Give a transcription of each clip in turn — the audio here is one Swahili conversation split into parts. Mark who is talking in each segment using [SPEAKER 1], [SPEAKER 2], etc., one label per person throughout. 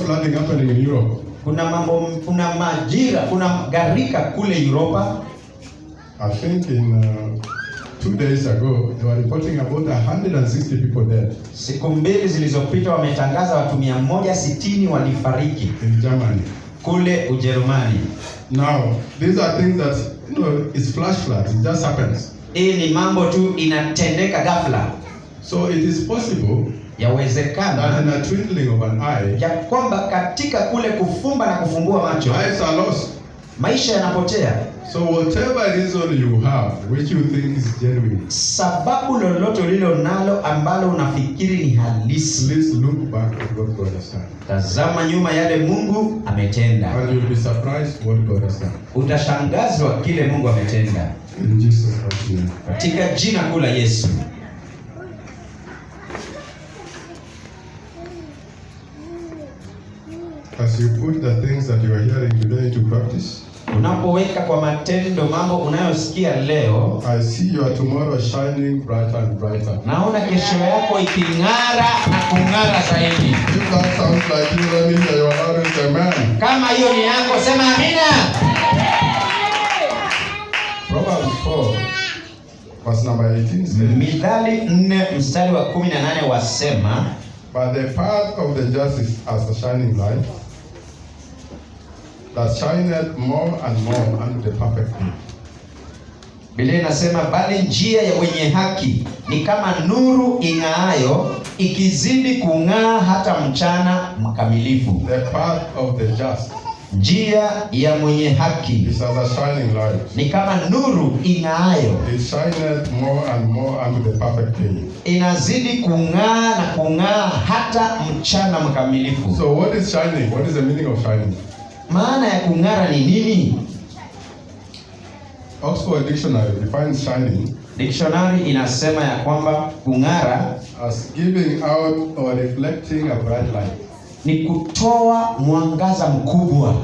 [SPEAKER 1] flooding happening in Europe.
[SPEAKER 2] Kuna majira, kuna gharika kule Europa.
[SPEAKER 1] I think in 2 days ago, they were reporting about 160 people dead.
[SPEAKER 2] Siku 2 zilizopita wametangaza watu 160 walifariki
[SPEAKER 1] in Germany.
[SPEAKER 2] Kule Ujerumani.
[SPEAKER 1] Now, these are things that, it's flash floods. It just happens.
[SPEAKER 2] Hii ni mambo tu inatendeka ghafla.
[SPEAKER 1] So it is possible
[SPEAKER 2] yawezekana
[SPEAKER 1] that in a twinkling of an eye,
[SPEAKER 2] ya kwamba katika kule kufumba na kufumbua macho
[SPEAKER 1] lives are lost.
[SPEAKER 2] Maisha yanapotea.
[SPEAKER 1] So whatever reason you have which you think is genuine,
[SPEAKER 2] sababu lolote ulilo nalo ambalo unafikiri ni halisi,
[SPEAKER 1] please look back at what God has done.
[SPEAKER 2] Tazama nyuma yale Mungu ametenda.
[SPEAKER 1] And you'll be surprised what God has done.
[SPEAKER 2] Utashangazwa kile Mungu ametenda.
[SPEAKER 1] In Jesus' name.
[SPEAKER 2] Katika jina kuu la Yesu.
[SPEAKER 1] As you put the things that you are hearing today into practice,
[SPEAKER 2] unapoweka kwa matendo mambo unayosikia leo,
[SPEAKER 1] I see your tomorrow shining brighter and brighter.
[SPEAKER 2] Naona kesho yako iking'ara na kung'ara zaidi.
[SPEAKER 1] If that sounds like you, let me hear your loudest amen.
[SPEAKER 2] Kama hiyo ni yako, sema amina.
[SPEAKER 1] Proverbs 4, verse number 18 says,
[SPEAKER 2] Mithali 4 mstari wa 18 wasema,
[SPEAKER 1] but the path of the just is as a shining light, that shineth more and more unto the perfect day.
[SPEAKER 2] Biblia inasema bali njia ya wenye haki ni kama nuru ing'aayo ikizidi kung'aa hata mchana mkamilifu.
[SPEAKER 1] The path of the just,
[SPEAKER 2] njia ya mwenye haki
[SPEAKER 1] is as a shining light,
[SPEAKER 2] ni kama nuru ing'aayo,
[SPEAKER 1] it shineth more and more unto the perfect day.
[SPEAKER 2] Inazidi kung'aa na kung'aa hata mchana mkamilifu.
[SPEAKER 1] So what is shining? What is the meaning of shining?
[SPEAKER 2] Maana ya kung'ara ni nini?
[SPEAKER 1] Oxford Dictionary defines shining
[SPEAKER 2] Dictionary inasema ya kwamba kung'ara
[SPEAKER 1] as giving out or reflecting a bright light.
[SPEAKER 2] Ni kutoa mwangaza mkubwa.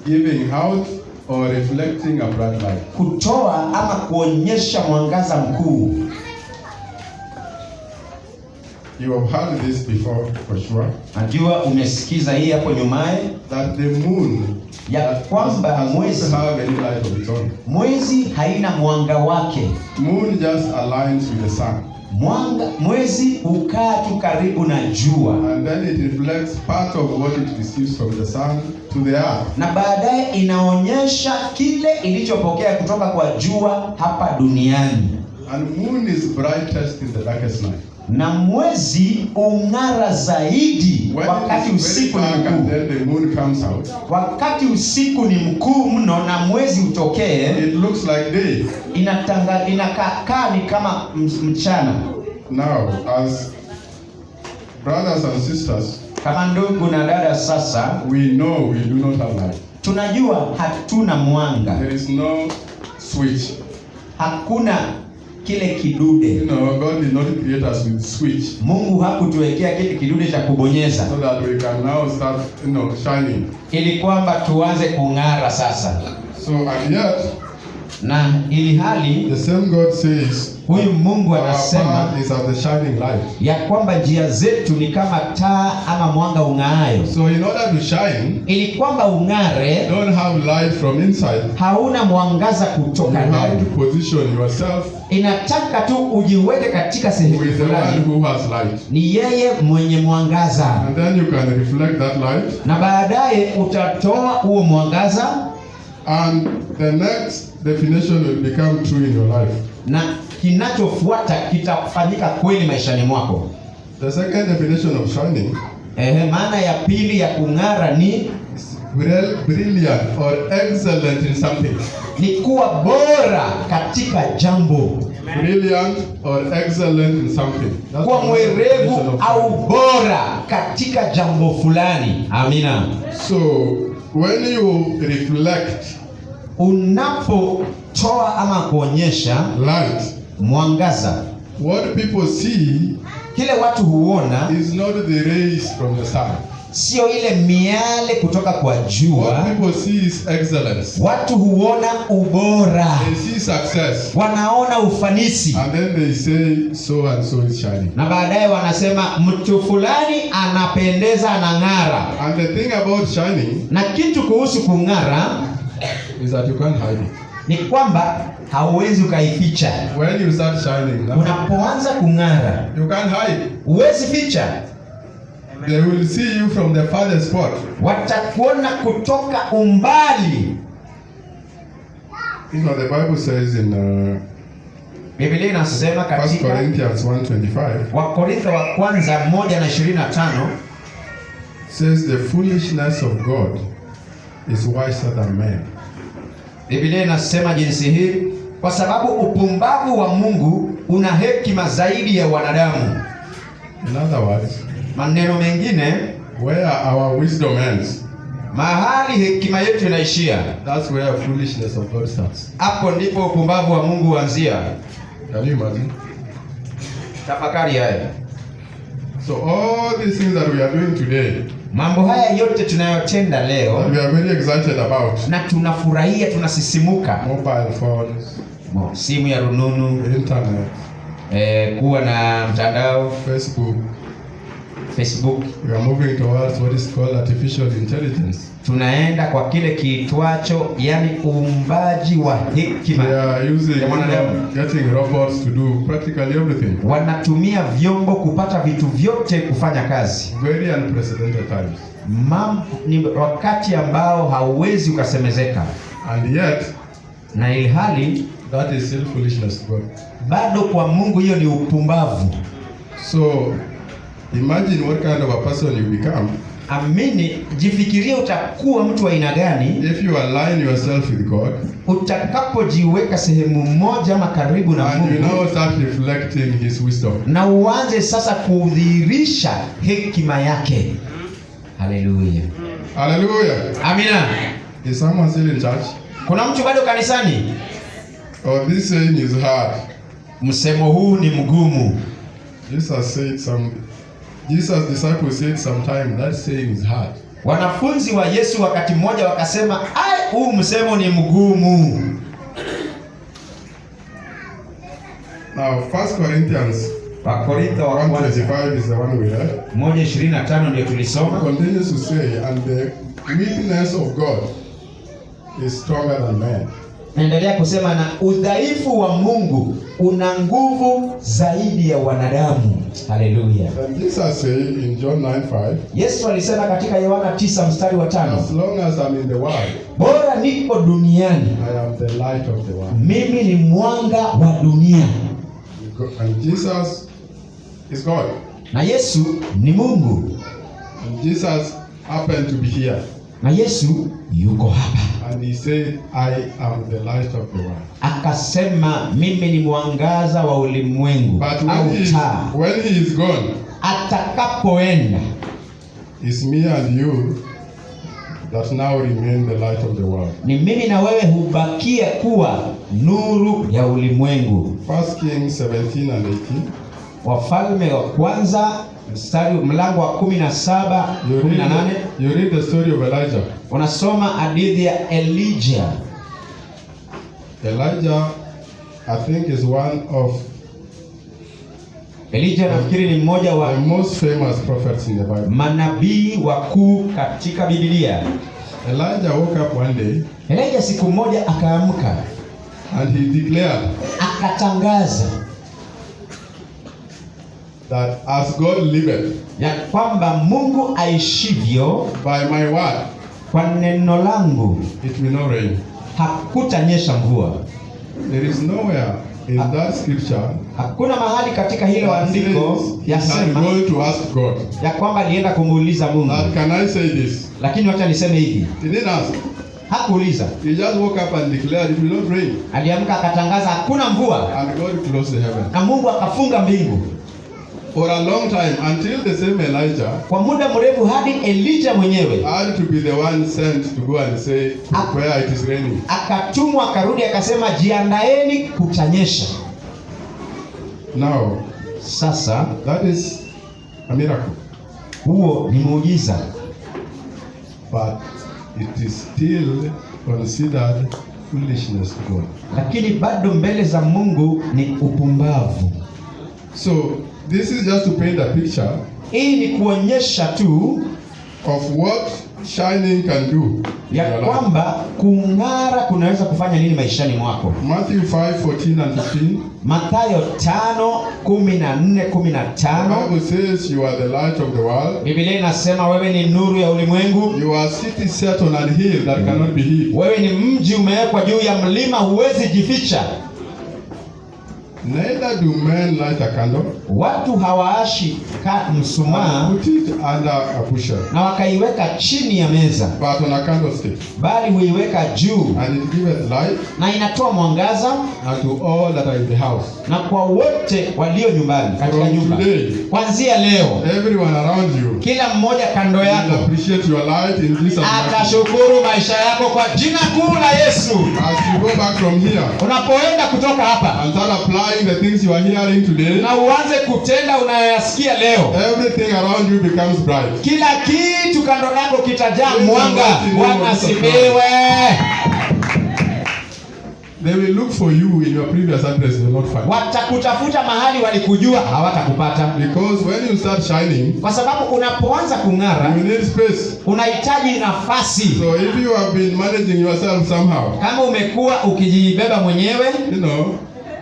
[SPEAKER 1] Giving out or reflecting a bright light.
[SPEAKER 2] Kutoa ama kuonyesha mwangaza mkuu.
[SPEAKER 1] You have heard this before for sure.
[SPEAKER 2] Najua umesikiza hii hapo nyumaye,
[SPEAKER 1] that the moon
[SPEAKER 2] ya kwamba mwezi
[SPEAKER 1] have any light of its own.
[SPEAKER 2] Mwezi haina mwanga wake.
[SPEAKER 1] Moon just aligns with the sun.
[SPEAKER 2] Mwezi hukaa tu karibu na jua.
[SPEAKER 1] And then it reflects part of what it receives from the sun to the earth.
[SPEAKER 2] Na baadaye inaonyesha kile ilichopokea kutoka kwa jua hapa duniani.
[SPEAKER 1] And moon is brightest in the darkest night.
[SPEAKER 2] Na mwezi ung'ara zaidi wakati usiku ni mkuu.
[SPEAKER 1] Then the moon comes out.
[SPEAKER 2] Wakati usiku ni mkuu mno na mwezi utokee,
[SPEAKER 1] it looks like day.
[SPEAKER 2] Inakaa ni kama mchana.
[SPEAKER 1] Now, as brothers and sisters,
[SPEAKER 2] kama ndugu na dada, sasa
[SPEAKER 1] we know we do not have light.
[SPEAKER 2] Tunajua hatuna mwanga.
[SPEAKER 1] There is no switch.
[SPEAKER 2] Hakuna kile kidude.
[SPEAKER 1] God did not create us with switch.
[SPEAKER 2] Mungu hakutuwekea kile kidude cha kubonyeza.
[SPEAKER 1] So that we can now start, shining.
[SPEAKER 2] Ili kwamba tuanze kung'ara sasa.
[SPEAKER 1] So and yet,
[SPEAKER 2] na ili hali
[SPEAKER 1] the same God says,
[SPEAKER 2] huyu Mungu anasema
[SPEAKER 1] is as the shining light.
[SPEAKER 2] Ya kwamba njia zetu ni kama taa ama mwanga ung'aayo.
[SPEAKER 1] So in order to shine,
[SPEAKER 2] ili kwamba ung'are,
[SPEAKER 1] don't have light from inside.
[SPEAKER 2] Hauna mwangaza kutoka ndani.
[SPEAKER 1] You have to position yourself.
[SPEAKER 2] Inataka tu ujiweke katika sehemu fulani.
[SPEAKER 1] Who has light.
[SPEAKER 2] Ni yeye mwenye mwangaza.
[SPEAKER 1] And then you can reflect that light.
[SPEAKER 2] Na baadaye utatoa huo mwangaza.
[SPEAKER 1] And the next definition will become true in your life.
[SPEAKER 2] Na kinachofuata kitafanyika kweli maishani mwako.
[SPEAKER 1] The second definition of shining,
[SPEAKER 2] maana ya pili ya kung'ara ni
[SPEAKER 1] brilliant or excellent in something.
[SPEAKER 2] Ni kuwa bora katika jambo.
[SPEAKER 1] Brilliant or excellent in something.
[SPEAKER 2] Kuwa mwerevu au bora katika jambo fulani. Amina.
[SPEAKER 1] So when you reflect,
[SPEAKER 2] unapotoa ama kuonyesha
[SPEAKER 1] light,
[SPEAKER 2] mwangaza,
[SPEAKER 1] what people see
[SPEAKER 2] kile watu huona
[SPEAKER 1] is not the rays from the sun.
[SPEAKER 2] sio ile miale kutoka kwa
[SPEAKER 1] What
[SPEAKER 2] jua.
[SPEAKER 1] people see is excellence.
[SPEAKER 2] Watu huona ubora,
[SPEAKER 1] They see success.
[SPEAKER 2] wanaona ufanisi,
[SPEAKER 1] And then they say, so and so is shining.
[SPEAKER 2] na baadaye wanasema mtu fulani anapendeza, anang'ara.
[SPEAKER 1] And the thing about shining
[SPEAKER 2] Na kitu kuhusu kung'ara
[SPEAKER 1] is that you can't hide it.
[SPEAKER 2] ni kwamba hauwezi ukaificha.
[SPEAKER 1] When you start shining,
[SPEAKER 2] Unapoanza kung'ara,
[SPEAKER 1] you can't hide.
[SPEAKER 2] huwezi ficha.
[SPEAKER 1] They will see you from the farthest spot.
[SPEAKER 2] Watakuona kutoka umbali.
[SPEAKER 1] You know, the Bible says in
[SPEAKER 2] Biblia inasema
[SPEAKER 1] 1
[SPEAKER 2] katika
[SPEAKER 1] Corinthians 1:25,
[SPEAKER 2] Wakorintho wa kwanza 1:25,
[SPEAKER 1] says the foolishness of God is wiser than man.
[SPEAKER 2] Biblia inasema jinsi hii, kwa sababu upumbavu wa Mungu una hekima zaidi ya wanadamu.
[SPEAKER 1] In other words,
[SPEAKER 2] Maneno mengine,
[SPEAKER 1] where our wisdom ends,
[SPEAKER 2] mahali hekima yetu inaishia,
[SPEAKER 1] that's where foolishness of God starts.
[SPEAKER 2] hapo ndipo upumbavu wa Mungu huanzia.
[SPEAKER 1] Can you imagine?
[SPEAKER 2] Tafakari haya.
[SPEAKER 1] So all these things that we are doing today,
[SPEAKER 2] Mambo haya yote tunayotenda
[SPEAKER 1] that
[SPEAKER 2] leo
[SPEAKER 1] we are very excited about,
[SPEAKER 2] na tunafurahia, tunasisimuka,
[SPEAKER 1] mobile phones,
[SPEAKER 2] simu ya rununu,
[SPEAKER 1] internet,
[SPEAKER 2] kuwa na mtandao Facebook,
[SPEAKER 1] we are moving towards what is called artificial intelligence.
[SPEAKER 2] tunaenda kwa kile kiitwacho, yani uumbaji wa hekima.
[SPEAKER 1] They are using,
[SPEAKER 2] Ya mwanadamu.
[SPEAKER 1] getting robots to do practically everything.
[SPEAKER 2] Wanatumia vyombo kupata vitu vyote kufanya kazi.
[SPEAKER 1] Very unprecedented times.
[SPEAKER 2] Ni wakati ambao hauwezi ukasemezeka,
[SPEAKER 1] And yet,
[SPEAKER 2] na ilhali
[SPEAKER 1] that is still foolishness to God.
[SPEAKER 2] bado kwa Mungu hiyo ni upumbavu.
[SPEAKER 1] So, imagine what kind of a person you become
[SPEAKER 2] Amini, jifikirie utakuwa mtu wa aina gani
[SPEAKER 1] if you align yourself with God
[SPEAKER 2] utakapojiweka sehemu moja ama karibu na
[SPEAKER 1] and you
[SPEAKER 2] Mungu,
[SPEAKER 1] now start reflecting His wisdom.
[SPEAKER 2] na uanze sasa kudhihirisha hekima yake. Haleluya,
[SPEAKER 1] Hallelujah.
[SPEAKER 2] amina.
[SPEAKER 1] Is someone still in church?
[SPEAKER 2] Kuna mtu bado kanisani?
[SPEAKER 1] Oh, this saying is hard.
[SPEAKER 2] Msemo huu ni mgumu.
[SPEAKER 1] Jesus' disciples said sometime that saying is hard.
[SPEAKER 2] Wanafunzi wa Yesu wakati mmoja wakasema, ai, huu msemo ni mgumu.
[SPEAKER 1] Now, 1 Corinthians
[SPEAKER 2] Wakorintho wa kwanza
[SPEAKER 1] 1:25 is the one we read.
[SPEAKER 2] 1:25 ndio
[SPEAKER 1] It
[SPEAKER 2] tulisoma.
[SPEAKER 1] continues to say, and the weakness of God is stronger than man.
[SPEAKER 2] Naendelea kusema, na udhaifu wa Mungu una nguvu zaidi ya wanadamu. Haleluya.
[SPEAKER 1] And Jesus said in John 9:5,
[SPEAKER 2] Yesu alisema katika Yohana 9:5,
[SPEAKER 1] as long as I'm in the world,
[SPEAKER 2] bora niko duniani,
[SPEAKER 1] I am the light of the world.
[SPEAKER 2] mimi ni mwanga wa dunia.
[SPEAKER 1] And Jesus is God.
[SPEAKER 2] Na Yesu ni Mungu.
[SPEAKER 1] And Jesus happened to be here.
[SPEAKER 2] Na Yesu yuko hapa.
[SPEAKER 1] And he said, I am the light of the world.
[SPEAKER 2] Akasema mimi ni mwangaza wa ulimwengu
[SPEAKER 1] But
[SPEAKER 2] au taa.
[SPEAKER 1] when he is gone,
[SPEAKER 2] Atakapoenda,
[SPEAKER 1] it's me and you that now remain the light of the world.
[SPEAKER 2] ni mimi na wewe hubakia kuwa nuru ya ulimwengu.
[SPEAKER 1] 1 Kings 17 and 18.
[SPEAKER 2] Wafalme wa kwanza mlango wa 17 18.
[SPEAKER 1] You read the story of Elijah.
[SPEAKER 2] Unasoma hadithi ya Elijah.
[SPEAKER 1] Elijah, I think, is one of
[SPEAKER 2] Elijah nafikiri ni mmoja wa
[SPEAKER 1] the most famous prophets in the Bible.
[SPEAKER 2] manabii wakuu katika Biblia.
[SPEAKER 1] Elijah woke up one day
[SPEAKER 2] Elijah siku moja akaamka,
[SPEAKER 1] and he declared
[SPEAKER 2] akatangaza
[SPEAKER 1] that as God liveth,
[SPEAKER 2] ya kwamba Mungu aishivyo,
[SPEAKER 1] by my word,
[SPEAKER 2] kwa neno langu
[SPEAKER 1] it will not rain.
[SPEAKER 2] hakutanyesha mvua.
[SPEAKER 1] There is nowhere in that scripture
[SPEAKER 2] Hakuna mahali katika hilo
[SPEAKER 1] that
[SPEAKER 2] andiko
[SPEAKER 1] says he
[SPEAKER 2] yasema
[SPEAKER 1] had gone to ask God,
[SPEAKER 2] ya kwamba alienda kumuuliza Mungu.
[SPEAKER 1] that can I say this?
[SPEAKER 2] Lakini wacha niseme hivi,
[SPEAKER 1] He didn't ask.
[SPEAKER 2] hakuuliza.
[SPEAKER 1] He just woke up and declared it will not rain.
[SPEAKER 2] Aliamka akatangaza hakuna mvua,
[SPEAKER 1] And God closed the heaven.
[SPEAKER 2] na Mungu akafunga mbingu
[SPEAKER 1] For a long time, until the same Elijah
[SPEAKER 2] kwa muda mrefu, hadi Elijah mwenyewe
[SPEAKER 1] had to be the one sent to go and say where it is raining.
[SPEAKER 2] akatumwa, akarudi akasema jiandaeni, kutanyesha.
[SPEAKER 1] Now,
[SPEAKER 2] Sasa
[SPEAKER 1] that is a miracle.
[SPEAKER 2] huo ni muujiza.
[SPEAKER 1] but it is still considered foolishness to God.
[SPEAKER 2] Lakini bado mbele za Mungu ni upumbavu.
[SPEAKER 1] So this is just to paint a picture
[SPEAKER 2] Hii ni kuonyesha tu
[SPEAKER 1] of what shining can do in
[SPEAKER 2] ya
[SPEAKER 1] your life.
[SPEAKER 2] kwamba kung'ara kunaweza kufanya nini maishani mwako.
[SPEAKER 1] Matthew 5:14 and 15.
[SPEAKER 2] Mathayo 5:14-15.
[SPEAKER 1] The Bible says you are the light of the world.
[SPEAKER 2] Biblia inasema wewe ni nuru ya ulimwengu.
[SPEAKER 1] You are city set on a hill that cannot be hid.
[SPEAKER 2] Wewe ni mji umewekwa juu ya mlima, huwezi jificha.
[SPEAKER 1] Neither do men light a candle
[SPEAKER 2] Watu hawaashi msumaa
[SPEAKER 1] and put it under a bushel,
[SPEAKER 2] na wakaiweka chini ya meza,
[SPEAKER 1] but on a candlestick,
[SPEAKER 2] bali huiweka juu,
[SPEAKER 1] and it giveth light
[SPEAKER 2] na inatoa mwangaza
[SPEAKER 1] unto all that are in the house.
[SPEAKER 2] na kwa wote walio nyumbani, katika
[SPEAKER 1] From
[SPEAKER 2] nyumba.
[SPEAKER 1] today,
[SPEAKER 2] Kuanzia leo,
[SPEAKER 1] everyone around you
[SPEAKER 2] kila mmoja kando
[SPEAKER 1] will
[SPEAKER 2] yako
[SPEAKER 1] appreciate your light in Jesus' name.
[SPEAKER 2] atashukuru maisha yako kwa jina kuu la Yesu.
[SPEAKER 1] As you go back from here
[SPEAKER 2] Unapoenda kutoka hapa
[SPEAKER 1] and start applying the things you are hearing today,
[SPEAKER 2] na uanze kutenda unayoyasikia leo,
[SPEAKER 1] everything around you becomes bright.
[SPEAKER 2] kila kitu kando yako kitajaa
[SPEAKER 1] Praise
[SPEAKER 2] mwanga.
[SPEAKER 1] the Lord.
[SPEAKER 2] Bwana asifiwe.
[SPEAKER 1] They will look for you in your previous address, they will not find.
[SPEAKER 2] Watakutafuta mahali walikujua, hawatakupata.
[SPEAKER 1] Because when you start shining,
[SPEAKER 2] Kwa sababu unapoanza kung'ara,
[SPEAKER 1] you need space.
[SPEAKER 2] unahitaji nafasi.
[SPEAKER 1] So if you have been managing yourself somehow,
[SPEAKER 2] Kama umekuwa ukijibeba mwenyewe,
[SPEAKER 1] you know,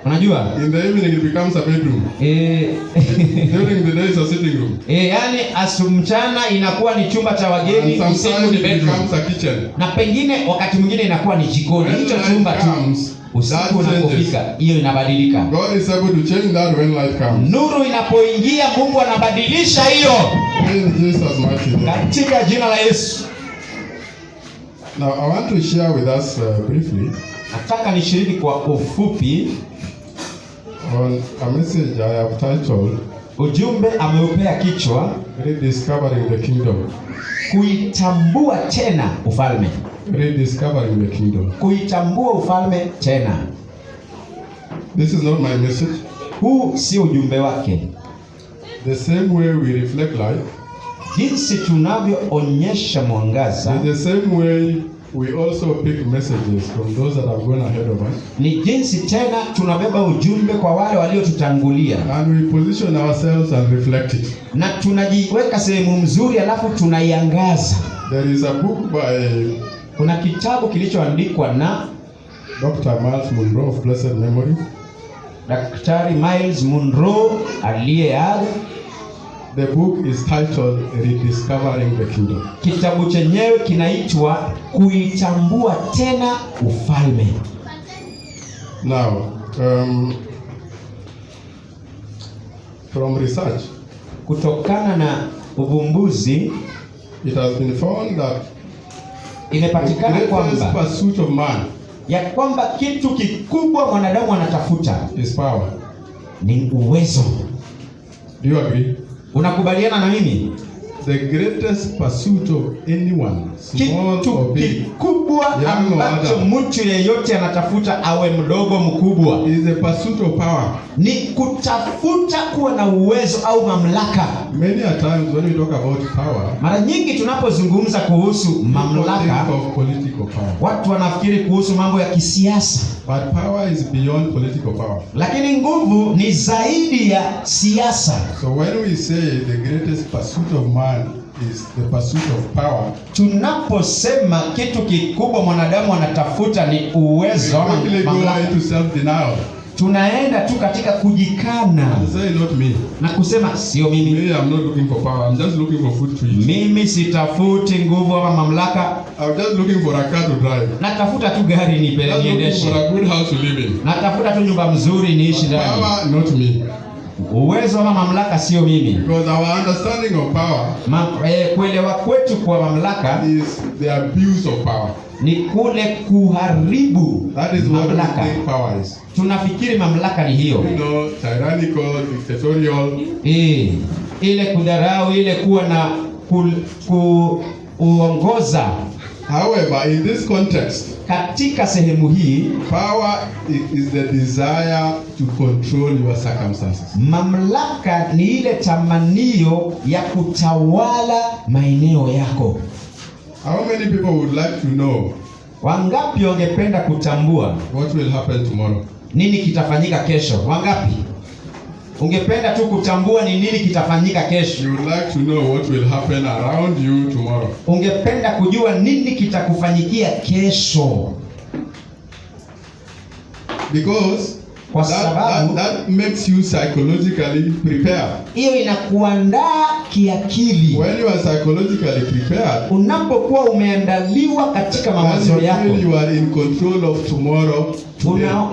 [SPEAKER 2] unajua
[SPEAKER 1] in the evening it becomes a bedroom. During the day it's a sitting room.
[SPEAKER 2] yani mchana inakuwa ni chumba cha wageni,
[SPEAKER 1] And
[SPEAKER 2] usiku
[SPEAKER 1] sometimes
[SPEAKER 2] ni
[SPEAKER 1] it
[SPEAKER 2] bedroom,
[SPEAKER 1] becomes a kitchen.
[SPEAKER 2] na pengine wakati mwingine inakuwa ni jikoni.
[SPEAKER 1] When
[SPEAKER 2] Hicho
[SPEAKER 1] light
[SPEAKER 2] chumba tu,
[SPEAKER 1] comes,
[SPEAKER 2] usiku
[SPEAKER 1] that changes.
[SPEAKER 2] unapofika, hiyo inabadilika.
[SPEAKER 1] God is able to change that when light comes.
[SPEAKER 2] Nuru inapoingia, Mungu anabadilisha hiyo
[SPEAKER 1] In Jesus' mighty name.
[SPEAKER 2] katika jina la Yesu.
[SPEAKER 1] Now I want to share with us briefly
[SPEAKER 2] Nataka nishiriki kwa ufupi
[SPEAKER 1] on a message I have titled
[SPEAKER 2] ujumbe ameupea kichwa
[SPEAKER 1] Rediscovering the Kingdom.
[SPEAKER 2] kuitambua tena ufalme.
[SPEAKER 1] Rediscovering the Kingdom.
[SPEAKER 2] Kuitambua ufalme tena.
[SPEAKER 1] This is not my message.
[SPEAKER 2] Huu si ujumbe wake.
[SPEAKER 1] The same way we reflect light,
[SPEAKER 2] Jinsi tunavyoonyesha mwangaza,
[SPEAKER 1] in the same way we also pick messages from those that have gone ahead of us,
[SPEAKER 2] ni jinsi tena tunabeba ujumbe kwa wale waliotutangulia,
[SPEAKER 1] and we position ourselves and reflect it.
[SPEAKER 2] na tunajiweka sehemu mzuri, alafu tunaiangaza.
[SPEAKER 1] There is a book by
[SPEAKER 2] Kuna kitabu kilichoandikwa na
[SPEAKER 1] Dr. Miles Monroe of blessed memory.
[SPEAKER 2] Daktari Miles Monroe aliyeaga.
[SPEAKER 1] The book is titled Rediscovering the Kingdom.
[SPEAKER 2] Kitabu chenyewe kinaitwa Kuitambua Tena Ufalme.
[SPEAKER 1] Now, from research,
[SPEAKER 2] Kutokana na uvumbuzi,
[SPEAKER 1] it has been found that the
[SPEAKER 2] imepatikana
[SPEAKER 1] greatest
[SPEAKER 2] kwamba
[SPEAKER 1] pursuit of man
[SPEAKER 2] kitu kikubwa mwanadamu anatafuta
[SPEAKER 1] is power.
[SPEAKER 2] ni uwezo.
[SPEAKER 1] Do you agree?
[SPEAKER 2] Unakubaliana na mimi?
[SPEAKER 1] The greatest pursuit of anyone, small
[SPEAKER 2] Kitu
[SPEAKER 1] or big,
[SPEAKER 2] kikubwa
[SPEAKER 1] young or
[SPEAKER 2] ambacho
[SPEAKER 1] other,
[SPEAKER 2] mtu yeyote anatafuta, awe mdogo mkubwa,
[SPEAKER 1] is the pursuit of power.
[SPEAKER 2] ni kutafuta kuwa na uwezo au mamlaka.
[SPEAKER 1] Many a times when we talk about power,
[SPEAKER 2] Mara nyingi tunapozungumza kuhusu
[SPEAKER 1] people
[SPEAKER 2] mamlaka,
[SPEAKER 1] think of political power.
[SPEAKER 2] watu wanafikiri kuhusu mambo ya kisiasa,
[SPEAKER 1] But power is beyond political power.
[SPEAKER 2] lakini nguvu ni zaidi ya siasa.
[SPEAKER 1] So when we say the greatest pursuit of man is the pursuit of power,
[SPEAKER 2] Tunaposema kitu kikubwa mwanadamu anatafuta ni
[SPEAKER 1] we
[SPEAKER 2] uwezo ama
[SPEAKER 1] quickly go
[SPEAKER 2] mamlaka,
[SPEAKER 1] into self-denial
[SPEAKER 2] tunaenda tu katika kujikana
[SPEAKER 1] and say, not me.
[SPEAKER 2] na kusema sio mimi.
[SPEAKER 1] Me, I'm not looking for power. I'm just looking for food to eat.
[SPEAKER 2] Mimi sitafuti nguvu ama mamlaka,
[SPEAKER 1] I'm just looking for a car to drive.
[SPEAKER 2] natafuta tu gari
[SPEAKER 1] Just looking for
[SPEAKER 2] niendeshe,
[SPEAKER 1] a good house to live in.
[SPEAKER 2] natafuta tu nyumba mzuri niishi ndani.
[SPEAKER 1] Power, not me.
[SPEAKER 2] Uwezo ama mamlaka sio mimi.
[SPEAKER 1] Because our understanding of power
[SPEAKER 2] Kuelewa kwetu kwa mamlaka
[SPEAKER 1] is the abuse of power.
[SPEAKER 2] ni kule kuharibu
[SPEAKER 1] That is what we
[SPEAKER 2] mamlaka.
[SPEAKER 1] think power is.
[SPEAKER 2] Tunafikiri mamlaka ni hiyo,
[SPEAKER 1] You know, tyrannical, dictatorial.
[SPEAKER 2] ile kudharau, ile kuwa na kuongoza.
[SPEAKER 1] However, in this context,
[SPEAKER 2] Katika sehemu hii,
[SPEAKER 1] power is the desire to control your circumstances.
[SPEAKER 2] mamlaka ni ile tamanio ya kutawala maeneo yako.
[SPEAKER 1] How many people would like to know
[SPEAKER 2] Wangapi wangependa kutambua
[SPEAKER 1] what will happen tomorrow?
[SPEAKER 2] nini kitafanyika kesho? Wangapi ungependa tu kutambua ni nini kitafanyika kesho?
[SPEAKER 1] You would like to know what will happen around you tomorrow.
[SPEAKER 2] Ungependa kujua nini kitakufanyikia kesho.
[SPEAKER 1] Because
[SPEAKER 2] Kwa sababu
[SPEAKER 1] that makes you psychologically prepared.
[SPEAKER 2] hiyo inakuandaa kiakili.
[SPEAKER 1] When you are psychologically prepared,
[SPEAKER 2] Unapokuwa umeandaliwa katika mawazo yako,
[SPEAKER 1] you are in control of tomorrow.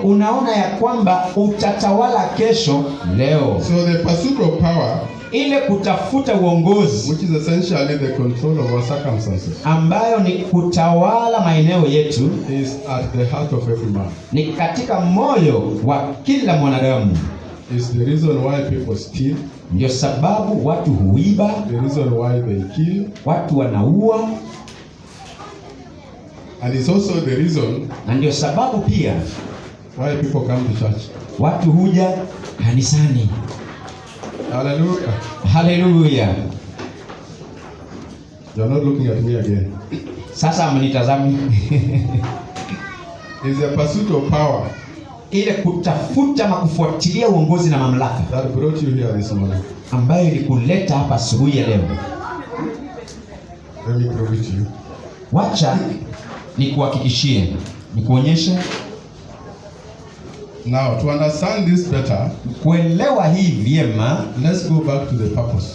[SPEAKER 2] unaona ya kwamba utatawala kesho leo.
[SPEAKER 1] So the pursuit of power,
[SPEAKER 2] Ile kutafuta uongozi,
[SPEAKER 1] which is essentially the control of our circumstances,
[SPEAKER 2] ambayo ni kutawala maeneo yetu,
[SPEAKER 1] is at the heart of every man.
[SPEAKER 2] ni katika moyo wa kila mwanadamu.
[SPEAKER 1] Is the reason why people steal,
[SPEAKER 2] Ndio sababu watu huiba,
[SPEAKER 1] the reason why they kill,
[SPEAKER 2] watu wanaua,
[SPEAKER 1] and it's also the reason
[SPEAKER 2] na ndio sababu pia
[SPEAKER 1] why people come to church.
[SPEAKER 2] watu huja kanisani.
[SPEAKER 1] Hallelujah.
[SPEAKER 2] Haleluya.
[SPEAKER 1] You are not looking at me again.
[SPEAKER 2] Sasa mnitazami.
[SPEAKER 1] It's the pursuit of power
[SPEAKER 2] Ile kutafuta na kufuatilia uongozi na mamlaka
[SPEAKER 1] that brought you here this morning.
[SPEAKER 2] ambayo ilikuleta hapa asubuhi ya leo.
[SPEAKER 1] Let me prove it to you.
[SPEAKER 2] Wacha nikuhakikishie, nikuonyeshe.
[SPEAKER 1] Now, to understand this better,
[SPEAKER 2] Kuelewa hii vyema,
[SPEAKER 1] let's go back to the purpose.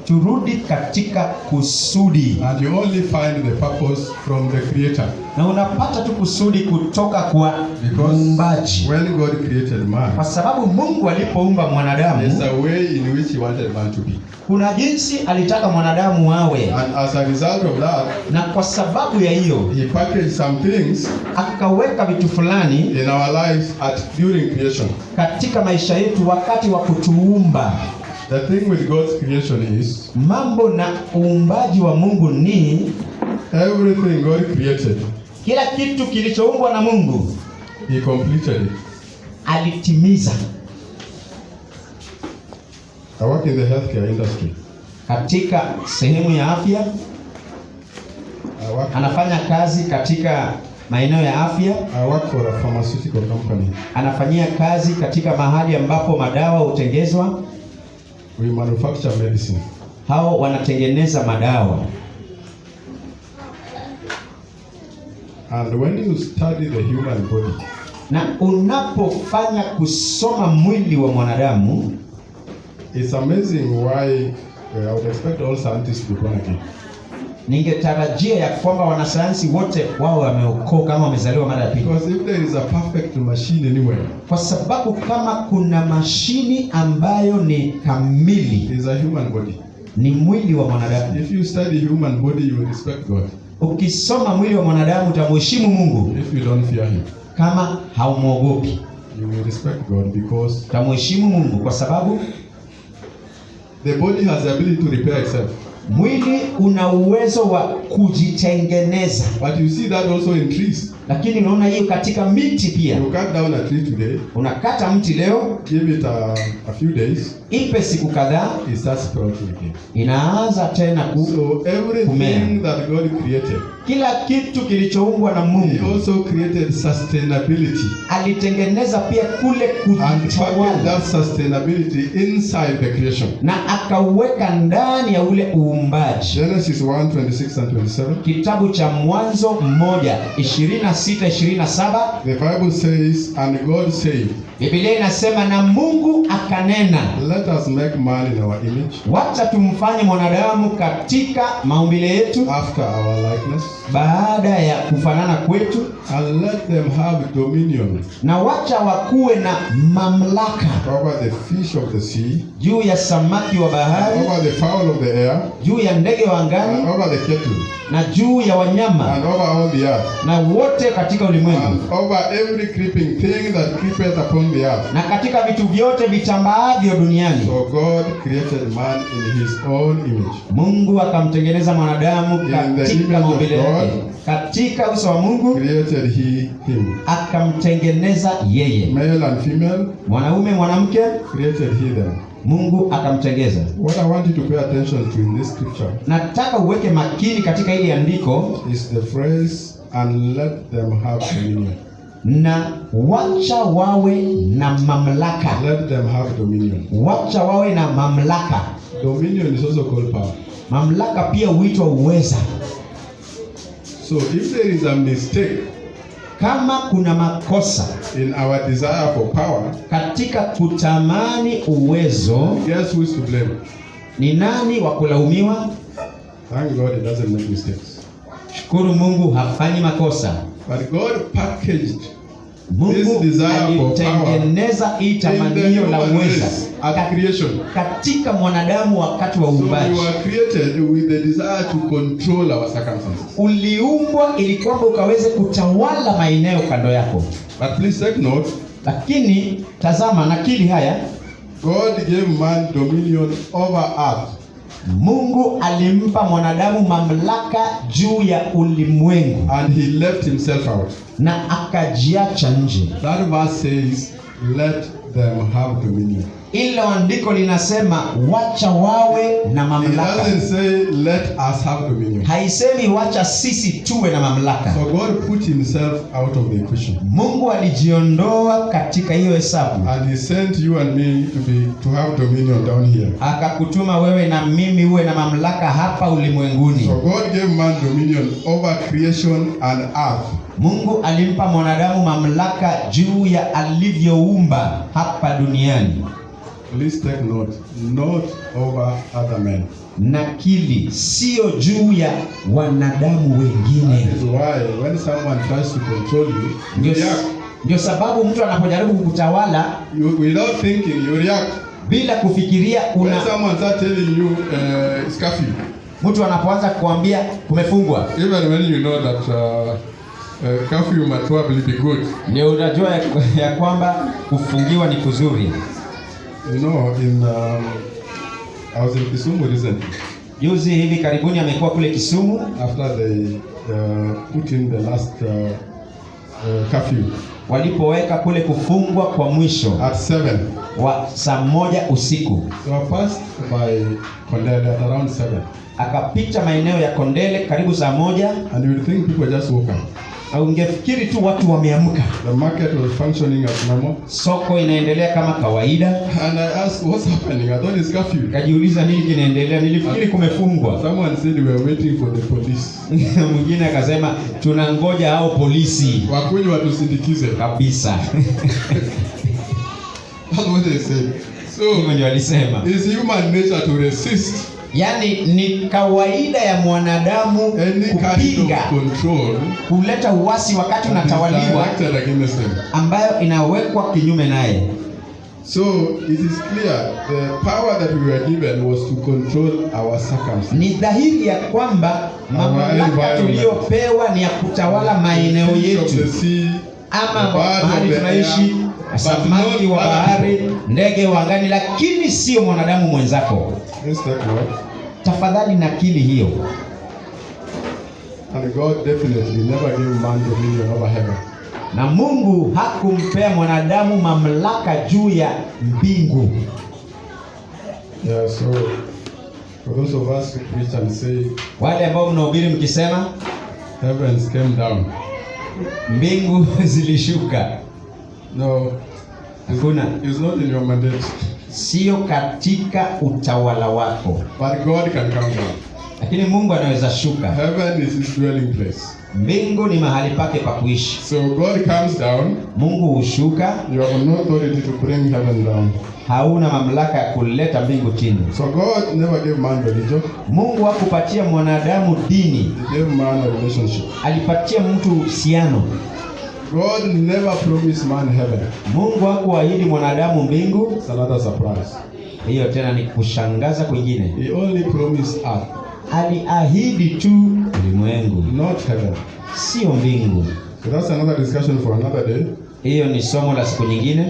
[SPEAKER 2] turudi katika kusudi.
[SPEAKER 1] And you only find the purpose from the Creator.
[SPEAKER 2] Na unapata tu kusudi kutoka kwa Muumbaji.
[SPEAKER 1] When God created man,
[SPEAKER 2] Kwa sababu Mungu alipoumba
[SPEAKER 1] there's
[SPEAKER 2] mwanadamu,
[SPEAKER 1] a way in which He wanted man to be.
[SPEAKER 2] kuna jinsi alitaka mwanadamu awe.
[SPEAKER 1] And as a result of that,
[SPEAKER 2] Na kwa sababu ya hiyo,
[SPEAKER 1] He packaged some things
[SPEAKER 2] akaweka vitu fulani
[SPEAKER 1] in our lives during creation.
[SPEAKER 2] katika maisha yetu wakati wa kutuumba.
[SPEAKER 1] The thing with God's creation is,
[SPEAKER 2] Mambo na uumbaji wa Mungu ni
[SPEAKER 1] everything God created,
[SPEAKER 2] kila kitu kilichoumbwa na Mungu
[SPEAKER 1] He completed it.
[SPEAKER 2] alitimiza.
[SPEAKER 1] I work in the healthcare industry.
[SPEAKER 2] Katika sehemu ya afya, anafanya kazi katika maeneo ya afya.
[SPEAKER 1] I work for a pharmaceutical company.
[SPEAKER 2] Anafanyia kazi katika mahali ambapo madawa hutengezwa.
[SPEAKER 1] We manufacture medicine.
[SPEAKER 2] Hao wanatengeneza madawa.
[SPEAKER 1] And when you study the human body,
[SPEAKER 2] Na unapofanya kusoma mwili wa mwanadamu,
[SPEAKER 1] it's amazing why I would expect all scientists to be born again.
[SPEAKER 2] ningetarajia ya kwamba wanasayansi wote wao wameokoka kama wamezaliwa mara ya pili.
[SPEAKER 1] Because if there is a perfect machine anywhere,
[SPEAKER 2] Kwa sababu kama kuna mashini ambayo ni kamili,
[SPEAKER 1] it is a human body.
[SPEAKER 2] ni mwili wa mwanadamu.
[SPEAKER 1] If you study human body, you will respect God.
[SPEAKER 2] Ukisoma mwili wa mwanadamu utamheshimu Mungu.
[SPEAKER 1] If you don't fear Him,
[SPEAKER 2] Kama haumwogopi,
[SPEAKER 1] you will respect God, because
[SPEAKER 2] utamheshimu Mungu kwa sababu
[SPEAKER 1] the body has the ability to repair itself.
[SPEAKER 2] mwili una uwezo wa kujitengeneza.
[SPEAKER 1] But you see that also in trees.
[SPEAKER 2] Lakini unaona hiyo katika miti pia.
[SPEAKER 1] You cut down a tree today,
[SPEAKER 2] Unakata mti leo,
[SPEAKER 1] give it a few days,
[SPEAKER 2] ipe siku kadhaa,
[SPEAKER 1] it starts sprouting again.
[SPEAKER 2] inaanza tena
[SPEAKER 1] So everything that God created,
[SPEAKER 2] Kila kitu kilichoumbwa na
[SPEAKER 1] He
[SPEAKER 2] Mungu
[SPEAKER 1] also created sustainability.
[SPEAKER 2] alitengeneza pia kule
[SPEAKER 1] And packaged
[SPEAKER 2] kujitawala,
[SPEAKER 1] that sustainability inside the creation.
[SPEAKER 2] na akauweka ndani ya ule uumbaji.
[SPEAKER 1] Genesis 1:26 and 27.
[SPEAKER 2] Kitabu cha Mwanzo 1:26-27,
[SPEAKER 1] The Bible says, and God said,
[SPEAKER 2] Biblia inasema na Mungu akanena,
[SPEAKER 1] let us make man in our image,
[SPEAKER 2] wacha tumfanye mwanadamu katika maumbile yetu,
[SPEAKER 1] after our likeness,
[SPEAKER 2] baada ya kufanana kwetu,
[SPEAKER 1] and let them have dominion
[SPEAKER 2] na wacha wakuwe na mamlaka
[SPEAKER 1] over the fish of the sea,
[SPEAKER 2] juu ya samaki wa bahari,
[SPEAKER 1] over the fowl of the air,
[SPEAKER 2] juu ya ndege wa
[SPEAKER 1] and
[SPEAKER 2] angani,
[SPEAKER 1] over the cattle,
[SPEAKER 2] na juu ya wanyama
[SPEAKER 1] and over all the earth,
[SPEAKER 2] na wote katika ulimwengu,
[SPEAKER 1] and over every creeping thing that creepeth upon the earth.
[SPEAKER 2] na katika vitu vyote vitambaavyo duniani.
[SPEAKER 1] So God created man in His own image.
[SPEAKER 2] Mungu akamtengeneza mwanadamu
[SPEAKER 1] In the
[SPEAKER 2] katika
[SPEAKER 1] image of
[SPEAKER 2] maumbile yake,
[SPEAKER 1] God,
[SPEAKER 2] katika uso wa Mungu
[SPEAKER 1] created He him.
[SPEAKER 2] akamtengeneza yeye.
[SPEAKER 1] Male and female,
[SPEAKER 2] Mwanaume mwanamke
[SPEAKER 1] created He them.
[SPEAKER 2] Mungu akamtengeza.
[SPEAKER 1] What I want you to pay attention to in this scripture
[SPEAKER 2] Nataka uweke makini katika hili andiko,
[SPEAKER 1] is the phrase, and let them have dominion.
[SPEAKER 2] na wacha wawe na mamlaka.
[SPEAKER 1] Let them have dominion.
[SPEAKER 2] Wacha wawe na mamlaka.
[SPEAKER 1] Dominion is also called power.
[SPEAKER 2] Mamlaka pia huitwa uweza.
[SPEAKER 1] So if there is a mistake
[SPEAKER 2] Kama kuna makosa
[SPEAKER 1] in our desire for power,
[SPEAKER 2] katika kutamani uwezo,
[SPEAKER 1] guess who is to blame?
[SPEAKER 2] ni nani wa kulaumiwa?
[SPEAKER 1] Thank God he doesn't make mistakes.
[SPEAKER 2] Shukuru Mungu hafanyi makosa.
[SPEAKER 1] But God packaged
[SPEAKER 2] Mungu
[SPEAKER 1] this desire for power
[SPEAKER 2] alitengeneza hii
[SPEAKER 1] in the
[SPEAKER 2] tamanio la
[SPEAKER 1] human
[SPEAKER 2] uweza
[SPEAKER 1] race at creation.
[SPEAKER 2] katika mwanadamu wakati wa
[SPEAKER 1] So we
[SPEAKER 2] uumbaji.
[SPEAKER 1] were created with the desire to control our circumstances.
[SPEAKER 2] Uliumbwa ili kwamba ukaweze kutawala maeneo kando yako.
[SPEAKER 1] But please take note,
[SPEAKER 2] Lakini tazama nakili haya,
[SPEAKER 1] God gave man dominion over earth.
[SPEAKER 2] Mungu alimpa mwanadamu mamlaka juu ya ulimwengu
[SPEAKER 1] And he left himself out.
[SPEAKER 2] na akajiacha nje.
[SPEAKER 1] That verse says, let them have dominion.
[SPEAKER 2] Ile andiko linasema wacha wawe na
[SPEAKER 1] It
[SPEAKER 2] mamlaka.
[SPEAKER 1] doesn't say, let us have dominion.
[SPEAKER 2] Haisemi wacha sisi tuwe na mamlaka.
[SPEAKER 1] So God put himself out of the equation.
[SPEAKER 2] Mungu alijiondoa katika hiyo hesabu.
[SPEAKER 1] And he sent you and me to have dominion down here.
[SPEAKER 2] Akakutuma wewe na mimi uwe na mamlaka hapa ulimwenguni.
[SPEAKER 1] So God gave man dominion over creation and earth.
[SPEAKER 2] Mungu alimpa mwanadamu mamlaka juu ya alivyoumba hapa duniani.
[SPEAKER 1] Please take note, not over other men.
[SPEAKER 2] Nakili, sio juu ya wanadamu wengine.
[SPEAKER 1] That is why when someone tries to control you, you react.
[SPEAKER 2] Ndio sababu mtu anapojaribu kukutawala
[SPEAKER 1] Without thinking, you react.
[SPEAKER 2] bila kufikiria
[SPEAKER 1] When someone starts telling you it's curfew,
[SPEAKER 2] mtu anapoanza kukuambia kumefungwa,
[SPEAKER 1] even when you know that curfew might probably be good.
[SPEAKER 2] ndio unajua ya kwamba kufungiwa ni kuzuri.
[SPEAKER 1] You know, I was in Kisumu recently.
[SPEAKER 2] Juzi hivi karibuni amekuwa kule Kisumu
[SPEAKER 1] After they put in the last curfew
[SPEAKER 2] walipoweka kule kufungwa kwa mwisho
[SPEAKER 1] at 7.
[SPEAKER 2] wa saa 1 usiku.
[SPEAKER 1] So I passed by Kondele at around 7.
[SPEAKER 2] Akapita maeneo ya Kondele karibu saa 1,
[SPEAKER 1] And you would think people just woke up.
[SPEAKER 2] na ungefikiri tu watu wameamka.
[SPEAKER 1] The market was functioning as normal.
[SPEAKER 2] Soko inaendelea kama kawaida.
[SPEAKER 1] And I asked, what's happening? I thought it's curfew.
[SPEAKER 2] Kajiuliza nini kinaendelea, nilifikiri kumefungwa.
[SPEAKER 1] Someone said we were waiting for the police.
[SPEAKER 2] Mwingine akasema tunangoja hao polisi
[SPEAKER 1] Wakuja watusindikize.
[SPEAKER 2] kabisa.
[SPEAKER 1] That's what they said.
[SPEAKER 2] Hivyo
[SPEAKER 1] So
[SPEAKER 2] ndio alisema.
[SPEAKER 1] it's human nature to resist
[SPEAKER 2] Yaani ni kawaida ya mwanadamu
[SPEAKER 1] any kind
[SPEAKER 2] kupinga,
[SPEAKER 1] of control
[SPEAKER 2] kuleta uasi wakati
[SPEAKER 1] that is
[SPEAKER 2] unatawaliwa
[SPEAKER 1] directed against them.
[SPEAKER 2] ambayo inawekwa kinyume naye.
[SPEAKER 1] So it is clear the power that we were given was to control our circumstances.
[SPEAKER 2] Ni dhahiri ya kwamba mamlaka tuliyopewa ni ya kutawala maeneo
[SPEAKER 1] Fish of
[SPEAKER 2] yetu,
[SPEAKER 1] the sea,
[SPEAKER 2] ama
[SPEAKER 1] the birds
[SPEAKER 2] mahali
[SPEAKER 1] of the
[SPEAKER 2] tunaishi,
[SPEAKER 1] air, but
[SPEAKER 2] samaki
[SPEAKER 1] not
[SPEAKER 2] wa
[SPEAKER 1] other
[SPEAKER 2] bahari,
[SPEAKER 1] people.
[SPEAKER 2] ndege wa angani, lakini sio mwanadamu mwenzako.
[SPEAKER 1] Let's take note.
[SPEAKER 2] Tafadhali nakili hiyo.
[SPEAKER 1] And God definitely never gave man dominion over heaven.
[SPEAKER 2] Na Mungu hakumpea mwanadamu mamlaka juu ya mbingu.
[SPEAKER 1] Yeah, so for those of us who preach and say
[SPEAKER 2] Wale ambao mnahubiri mkisema
[SPEAKER 1] heavens came down,
[SPEAKER 2] mbingu zilishuka,
[SPEAKER 1] no,
[SPEAKER 2] hakuna,
[SPEAKER 1] it's not in your mandate.
[SPEAKER 2] sio katika utawala wako,
[SPEAKER 1] But God can come down.
[SPEAKER 2] lakini Mungu anaweza shuka.
[SPEAKER 1] Heaven is his dwelling place.
[SPEAKER 2] Mbingu ni mahali pake pa kuishi.
[SPEAKER 1] So God comes down.
[SPEAKER 2] Mungu hushuka.
[SPEAKER 1] You have no authority to bring heaven down.
[SPEAKER 2] Hauna mamlaka ya kuleta mbingu chini.
[SPEAKER 1] So God never gave man religion.
[SPEAKER 2] Mungu hakupatia mwanadamu dini,
[SPEAKER 1] He gave man a relationship.
[SPEAKER 2] alipatia mtu uhusiano.
[SPEAKER 1] God never promised man heaven.
[SPEAKER 2] Mungu hakuahidi mwanadamu mbingu.
[SPEAKER 1] It's another surprise.
[SPEAKER 2] Hiyo tena ni kushangaza kwingine.
[SPEAKER 1] He only promised earth,
[SPEAKER 2] Aliahidi tu ulimwengu,
[SPEAKER 1] not heaven.
[SPEAKER 2] sio mbingu.
[SPEAKER 1] So that's another discussion for another day.
[SPEAKER 2] Hiyo ni somo la siku nyingine,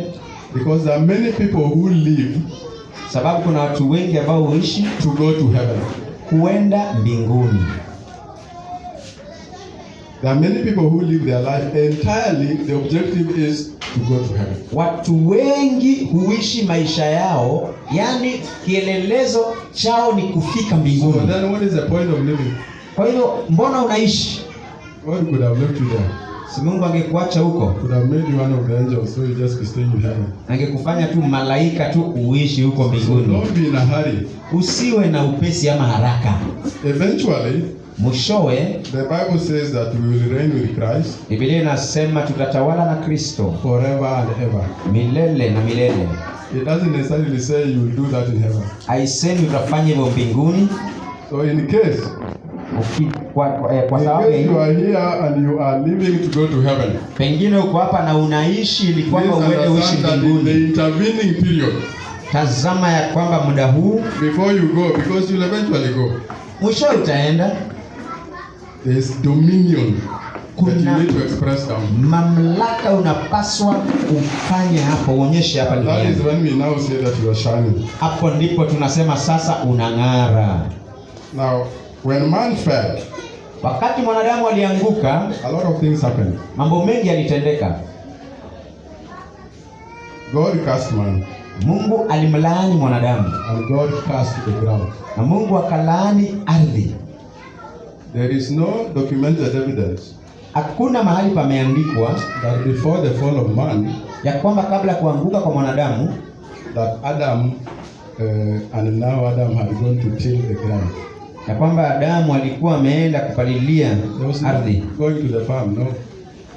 [SPEAKER 1] Because there are many people who live
[SPEAKER 2] sababu kuna watu wengi ambao huishi
[SPEAKER 1] to go to heaven.
[SPEAKER 2] kuenda mbinguni.
[SPEAKER 1] There are many people who live their life entirely. The objective is to go to heaven.
[SPEAKER 2] Watu wengi huishi maisha yao, yani kielelezo chao ni kufika
[SPEAKER 1] So
[SPEAKER 2] mbinguni.
[SPEAKER 1] then what is the point of living?
[SPEAKER 2] Kwa hiyo mbona unaishi?
[SPEAKER 1] God could have left you there.
[SPEAKER 2] Si Mungu angekuacha huko,
[SPEAKER 1] Could have made you one of the angels, so you just be staying in heaven.
[SPEAKER 2] angekufanya tu malaika tu uishi huko
[SPEAKER 1] So
[SPEAKER 2] mbinguni.
[SPEAKER 1] don't be in a hurry.
[SPEAKER 2] Usiwe na upesi ama haraka.
[SPEAKER 1] Eventually,
[SPEAKER 2] Mwishowe
[SPEAKER 1] the Bible says that we will reign with Christ
[SPEAKER 2] Biblia inasema tutatawala na Kristo
[SPEAKER 1] forever and ever.
[SPEAKER 2] milele na milele.
[SPEAKER 1] It doesn't necessarily say you will do that in heaven.
[SPEAKER 2] Haisemi utafanya hivyo mbinguni.
[SPEAKER 1] So in case,
[SPEAKER 2] Kwa
[SPEAKER 1] in
[SPEAKER 2] sababu
[SPEAKER 1] case you
[SPEAKER 2] ya
[SPEAKER 1] are here and you are living to go to heaven,
[SPEAKER 2] pengine uko hapa na unaishi ili kwamba
[SPEAKER 1] please
[SPEAKER 2] uende uishi
[SPEAKER 1] understand that in
[SPEAKER 2] mbinguni.
[SPEAKER 1] the intervening period,
[SPEAKER 2] Tazama ya kwamba muda huu
[SPEAKER 1] before you go, because you'll eventually go,
[SPEAKER 2] mwisho utaenda,
[SPEAKER 1] there is dominion that you
[SPEAKER 2] Kuna-
[SPEAKER 1] need to express down.
[SPEAKER 2] mamlaka unapaswa ufanye hapo, uonyeshe hapa
[SPEAKER 1] That is
[SPEAKER 2] duniani.
[SPEAKER 1] when we now say that you are shining.
[SPEAKER 2] Hapo ndipo tunasema sasa unang'ara.
[SPEAKER 1] Now, when man fell,
[SPEAKER 2] Wakati mwanadamu alianguka,
[SPEAKER 1] a lot of things happened.
[SPEAKER 2] mambo mengi yalitendeka.
[SPEAKER 1] God cast man,
[SPEAKER 2] Mungu alimlaani mwanadamu
[SPEAKER 1] and God cast the ground.
[SPEAKER 2] na Mungu akalaani ardhi.
[SPEAKER 1] There is no documented evidence
[SPEAKER 2] Hakuna mahali pameandikwa
[SPEAKER 1] that before the fall of man,
[SPEAKER 2] ya kwamba kabla ya kuanguka kwa mwanadamu
[SPEAKER 1] that Adam and now Adam had gone to till the ground.
[SPEAKER 2] ya kwamba Adamu alikuwa ameenda kupalilia
[SPEAKER 1] There was no
[SPEAKER 2] ardhi,
[SPEAKER 1] going to the farm, no.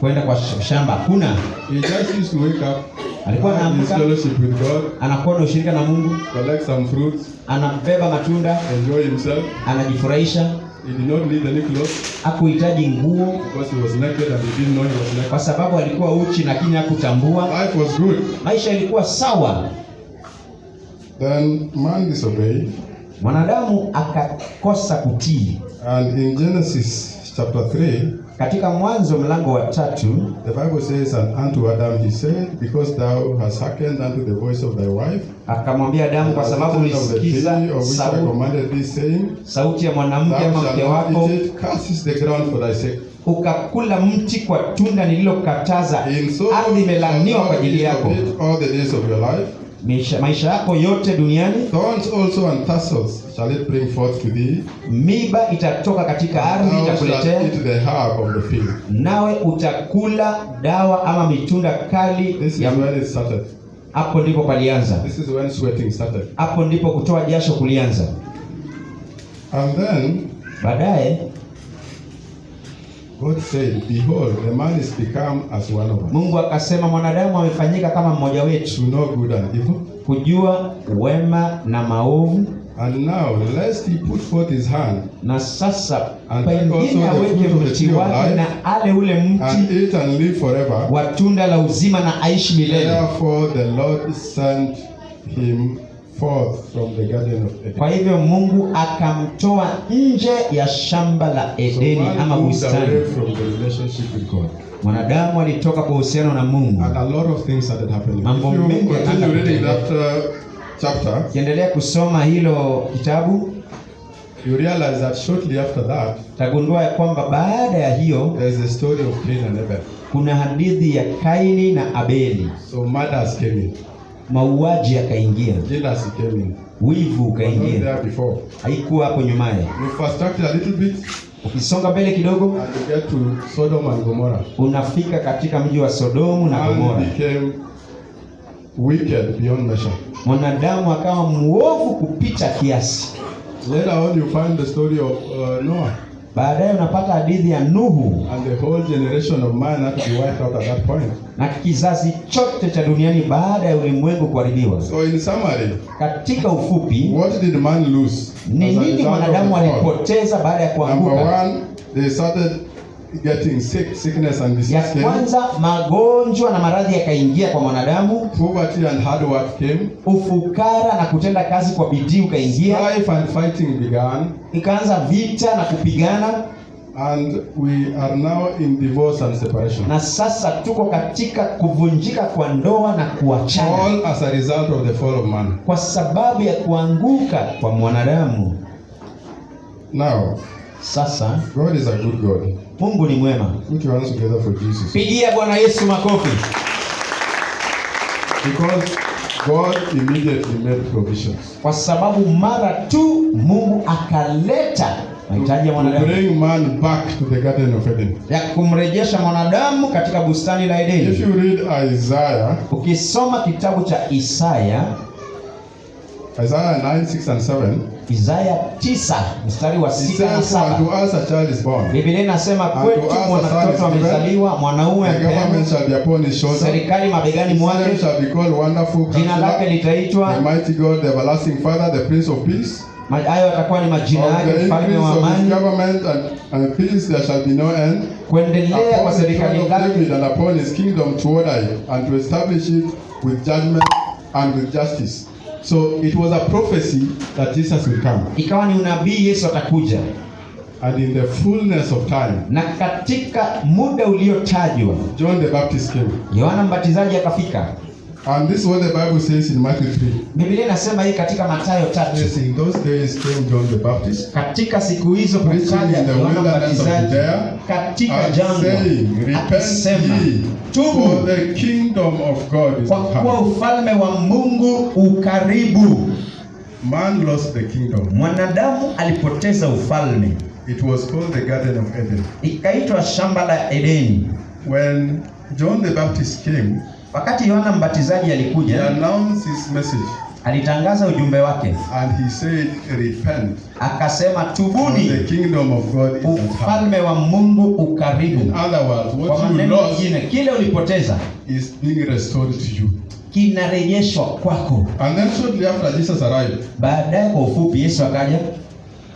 [SPEAKER 2] kwenda kwa shamba. Hakuna.
[SPEAKER 1] He just used to wake up,
[SPEAKER 2] Alikuwa
[SPEAKER 1] have his
[SPEAKER 2] anaamka,
[SPEAKER 1] fellowship with God,
[SPEAKER 2] anakuwa na ushirika na Mungu,
[SPEAKER 1] collect some fruits,
[SPEAKER 2] anabeba matunda,
[SPEAKER 1] enjoy himself.
[SPEAKER 2] anajifurahisha.
[SPEAKER 1] He did not need any clothes
[SPEAKER 2] Hakuhitaji nguo
[SPEAKER 1] because he was naked and he didn't know he was naked.
[SPEAKER 2] kwa sababu alikuwa uchi, lakini hakutambua.
[SPEAKER 1] Life was good.
[SPEAKER 2] Maisha yalikuwa sawa.
[SPEAKER 1] Then man disobeyed,
[SPEAKER 2] Mwanadamu akakosa kutii.
[SPEAKER 1] and in Genesis chapter 3,
[SPEAKER 2] Katika Mwanzo mlango wa 3,
[SPEAKER 1] the Bible says, and unto Adam he said, because thou hast hearkened unto the voice of thy wife,
[SPEAKER 2] akamwambia Adamu, kwa sababu
[SPEAKER 1] and of the tree
[SPEAKER 2] ulisikiza
[SPEAKER 1] of which I commanded thee, saying,
[SPEAKER 2] sauti ya mwanamke
[SPEAKER 1] thou
[SPEAKER 2] ama
[SPEAKER 1] shalt
[SPEAKER 2] mke
[SPEAKER 1] not
[SPEAKER 2] wako,
[SPEAKER 1] eat it, curses the ground for thy sake.
[SPEAKER 2] ukakula mti kwa tunda nililokataza,
[SPEAKER 1] In so
[SPEAKER 2] ardhi imelaniwa kwa ajili yako.
[SPEAKER 1] all the days of your life.
[SPEAKER 2] Maisha yako yote duniani,
[SPEAKER 1] Thorns also and tassels shall it bring forth to thee.
[SPEAKER 2] miba itatoka katika ardhi
[SPEAKER 1] Thou
[SPEAKER 2] itakuletea,
[SPEAKER 1] shalt eat the herb of the field.
[SPEAKER 2] nawe utakula dawa ama mitunda kali
[SPEAKER 1] This
[SPEAKER 2] ya.
[SPEAKER 1] is when it started.
[SPEAKER 2] Hapo ndipo palianza,
[SPEAKER 1] This is when sweating started.
[SPEAKER 2] hapo ndipo kutoa jasho kulianza.
[SPEAKER 1] And then
[SPEAKER 2] Baadaye
[SPEAKER 1] God said, behold, the man is become as one of us,
[SPEAKER 2] Mungu akasema, mwanadamu amefanyika kama mmoja wetu,
[SPEAKER 1] to know good and evil.
[SPEAKER 2] kujua wema na maovu.
[SPEAKER 1] And now, lest he put forth his hand
[SPEAKER 2] Na sasa
[SPEAKER 1] And take
[SPEAKER 2] pengine
[SPEAKER 1] also the
[SPEAKER 2] aweke
[SPEAKER 1] fruit of the
[SPEAKER 2] mti
[SPEAKER 1] tree of
[SPEAKER 2] wake
[SPEAKER 1] life,
[SPEAKER 2] na ale ule
[SPEAKER 1] and
[SPEAKER 2] mti
[SPEAKER 1] eat and live forever.
[SPEAKER 2] wa tunda la uzima na aishi milele.
[SPEAKER 1] Therefore the Lord sent him forth from the garden of Eden.
[SPEAKER 2] Kwa hivyo Mungu akamtoa nje ya shamba la
[SPEAKER 1] So
[SPEAKER 2] Edeni
[SPEAKER 1] man
[SPEAKER 2] ama
[SPEAKER 1] moved away
[SPEAKER 2] bustani.
[SPEAKER 1] from the relationship with God.
[SPEAKER 2] Mwanadamu alitoka kwa uhusiano na Mungu.
[SPEAKER 1] And a lot of things started happening.
[SPEAKER 2] Mambo
[SPEAKER 1] If you
[SPEAKER 2] mengi
[SPEAKER 1] continue
[SPEAKER 2] yakaanza
[SPEAKER 1] reading that
[SPEAKER 2] kutendeka.
[SPEAKER 1] chapter,
[SPEAKER 2] Ukiendelea kusoma hilo kitabu,
[SPEAKER 1] you realize that shortly after that,
[SPEAKER 2] utagundua ya kwamba baada ya hiyo
[SPEAKER 1] there's a story of Cain and Abel.
[SPEAKER 2] kuna hadithi ya Kaini na Abeli.
[SPEAKER 1] So murders came in.
[SPEAKER 2] Mauaji yakaingia,
[SPEAKER 1] Jealousy came in.
[SPEAKER 2] wivu
[SPEAKER 1] It was not
[SPEAKER 2] ukaingia,
[SPEAKER 1] there before.
[SPEAKER 2] haikuwa hapo nyumaye.
[SPEAKER 1] You fast track a little bit
[SPEAKER 2] Ukisonga mbele kidogo,
[SPEAKER 1] and you get to Sodom and Gomorrah.
[SPEAKER 2] unafika katika mji wa Sodomu na
[SPEAKER 1] Man
[SPEAKER 2] Gomora.
[SPEAKER 1] became wicked beyond measure.
[SPEAKER 2] Mwanadamu akawa muovu kupita kiasi.
[SPEAKER 1] Later on, you find the story of Noah,
[SPEAKER 2] Baadaye unapata hadithi ya Nuhu,
[SPEAKER 1] and the whole generation of man had to be wiped out at that point.
[SPEAKER 2] na kizazi chote cha duniani baada ya ulimwengu kuharibiwa.
[SPEAKER 1] So, in summary,
[SPEAKER 2] Katika ufupi,
[SPEAKER 1] what did man lose?
[SPEAKER 2] ni
[SPEAKER 1] as a
[SPEAKER 2] nini
[SPEAKER 1] result of
[SPEAKER 2] mwanadamu
[SPEAKER 1] the fall?
[SPEAKER 2] alipoteza baada ya
[SPEAKER 1] Number
[SPEAKER 2] kuanguka?
[SPEAKER 1] one, they started getting sick, sickness and
[SPEAKER 2] Ya
[SPEAKER 1] disease came.
[SPEAKER 2] kwanza, magonjwa na maradhi yakaingia kwa mwanadamu.
[SPEAKER 1] Poverty and hard work came.
[SPEAKER 2] Ufukara na kutenda kazi kwa bidii ukaingia.
[SPEAKER 1] Strife and fighting began.
[SPEAKER 2] Ikaanza vita na kupigana,
[SPEAKER 1] And we are now in divorce and separation.
[SPEAKER 2] na sasa tuko katika kuvunjika kwa ndoa na kuachana,
[SPEAKER 1] All as a result of the fall of man.
[SPEAKER 2] kwa sababu ya kuanguka kwa mwanadamu.
[SPEAKER 1] Now,
[SPEAKER 2] Sasa
[SPEAKER 1] God is a good God.
[SPEAKER 2] Mungu ni mwema.
[SPEAKER 1] Put your hands together for Jesus.
[SPEAKER 2] Pigia Bwana Yesu makofi.
[SPEAKER 1] Because God immediately made provisions.
[SPEAKER 2] Kwa sababu mara tu Mungu akaleta mahitaji ya
[SPEAKER 1] To
[SPEAKER 2] mwanadamu,
[SPEAKER 1] bring man back to the Garden of Eden.
[SPEAKER 2] ya kumrejesha mwanadamu katika bustani la
[SPEAKER 1] If
[SPEAKER 2] Edeni.
[SPEAKER 1] you read Isaiah,
[SPEAKER 2] Ukisoma kitabu cha Isaya
[SPEAKER 1] 9, 6 and 7,
[SPEAKER 2] Isaya 9 mstari wa
[SPEAKER 1] it
[SPEAKER 2] 6 na
[SPEAKER 1] says, "For
[SPEAKER 2] 7,
[SPEAKER 1] unto us a child is born,
[SPEAKER 2] Biblia inasema
[SPEAKER 1] And
[SPEAKER 2] kwetu
[SPEAKER 1] to us a son
[SPEAKER 2] mwanamtoto
[SPEAKER 1] is given,
[SPEAKER 2] amezaliwa, mwanaume
[SPEAKER 1] the government
[SPEAKER 2] amepewa,
[SPEAKER 1] shall be upon his shoulder.
[SPEAKER 2] serikali mabegani
[SPEAKER 1] His name
[SPEAKER 2] mwake,
[SPEAKER 1] shall be called Wonderful
[SPEAKER 2] jina lake
[SPEAKER 1] Counselor, the
[SPEAKER 2] litaitwa,
[SPEAKER 1] Mighty God, the Everlasting Father, the Prince of Peace.
[SPEAKER 2] hayo yatakuwa ni majina
[SPEAKER 1] Of
[SPEAKER 2] yake,
[SPEAKER 1] the
[SPEAKER 2] mfalme
[SPEAKER 1] increase
[SPEAKER 2] wa
[SPEAKER 1] of his
[SPEAKER 2] amani.
[SPEAKER 1] government and peace there shall be no end.
[SPEAKER 2] Kuendelea kwa
[SPEAKER 1] Upon the
[SPEAKER 2] serikali
[SPEAKER 1] throne of
[SPEAKER 2] lake
[SPEAKER 1] David and upon his kingdom to order it, and to establish it with judgment and with justice." So it was a prophecy that Jesus will come.
[SPEAKER 2] ikawa ni unabii, Yesu atakuja,
[SPEAKER 1] And in the fullness of time,
[SPEAKER 2] na katika muda uliotajwa
[SPEAKER 1] John the Baptist came.
[SPEAKER 2] Yohana Mbatizaji akafika.
[SPEAKER 1] And this is what the Bible says in Matthew 3.
[SPEAKER 2] Biblia inasema hii katika Mathayo 3,
[SPEAKER 1] Yes, in those days came John the Baptist,
[SPEAKER 2] katika siku hizo
[SPEAKER 1] preaching
[SPEAKER 2] kukaja
[SPEAKER 1] in the
[SPEAKER 2] Yohana
[SPEAKER 1] wilderness of
[SPEAKER 2] Mbatizaji
[SPEAKER 1] Judea,
[SPEAKER 2] katika
[SPEAKER 1] and
[SPEAKER 2] jangwa
[SPEAKER 1] saying, "Repent
[SPEAKER 2] akisema,
[SPEAKER 1] ye,
[SPEAKER 2] tubu,
[SPEAKER 1] for the kingdom of God is
[SPEAKER 2] kwa
[SPEAKER 1] at
[SPEAKER 2] kuwa
[SPEAKER 1] hand."
[SPEAKER 2] ufalme wa Mungu ukaribu.
[SPEAKER 1] Man lost the kingdom.
[SPEAKER 2] Mwanadamu alipoteza ufalme,
[SPEAKER 1] It was called the Garden of Eden.
[SPEAKER 2] ikaitwa shamba la Edeni.
[SPEAKER 1] When John the Baptist came,
[SPEAKER 2] Wakati Yohana Mbatizaji
[SPEAKER 1] he
[SPEAKER 2] alikuja,
[SPEAKER 1] announced his message,
[SPEAKER 2] alitangaza ujumbe wake,
[SPEAKER 1] and he said, "Repent,
[SPEAKER 2] akasema
[SPEAKER 1] for the
[SPEAKER 2] tubuni,
[SPEAKER 1] kingdom of God is at hand."
[SPEAKER 2] ufalme wa Mungu
[SPEAKER 1] In
[SPEAKER 2] ukaribu.
[SPEAKER 1] other words,
[SPEAKER 2] Kwa
[SPEAKER 1] what you
[SPEAKER 2] maneno
[SPEAKER 1] lost
[SPEAKER 2] mengine, kile ulipoteza
[SPEAKER 1] is being restored to you.
[SPEAKER 2] kinarejeshwa kwako.
[SPEAKER 1] And then shortly after Jesus arrived,
[SPEAKER 2] Baadaye kwa ufupi Yesu akaja,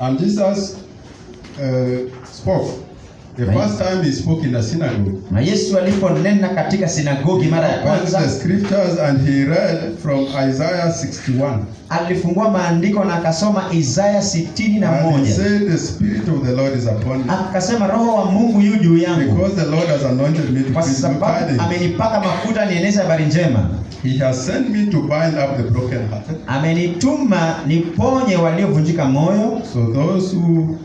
[SPEAKER 1] and Jesus spoke. The
[SPEAKER 2] Right.
[SPEAKER 1] first time he spoke in a synagogue,
[SPEAKER 2] na Yesu aliponena katika sinagogi mara ya
[SPEAKER 1] opened the
[SPEAKER 2] kwanza,
[SPEAKER 1] scriptures and he read from Isaiah 61.
[SPEAKER 2] alifungua maandiko na akasoma Isaya
[SPEAKER 1] And he
[SPEAKER 2] 61.
[SPEAKER 1] said, "The Spirit of the Lord is upon me,
[SPEAKER 2] Akasema Roho wa Mungu yu juu yangu,
[SPEAKER 1] because the Lord has anointed me to
[SPEAKER 2] kwa
[SPEAKER 1] preach good
[SPEAKER 2] sababu
[SPEAKER 1] tidings.
[SPEAKER 2] amenipaka mafuta nieneze habari njema.
[SPEAKER 1] He has sent me to bind up the brokenhearted,
[SPEAKER 2] Amenituma niponye waliovunjika moyo,
[SPEAKER 1] so those who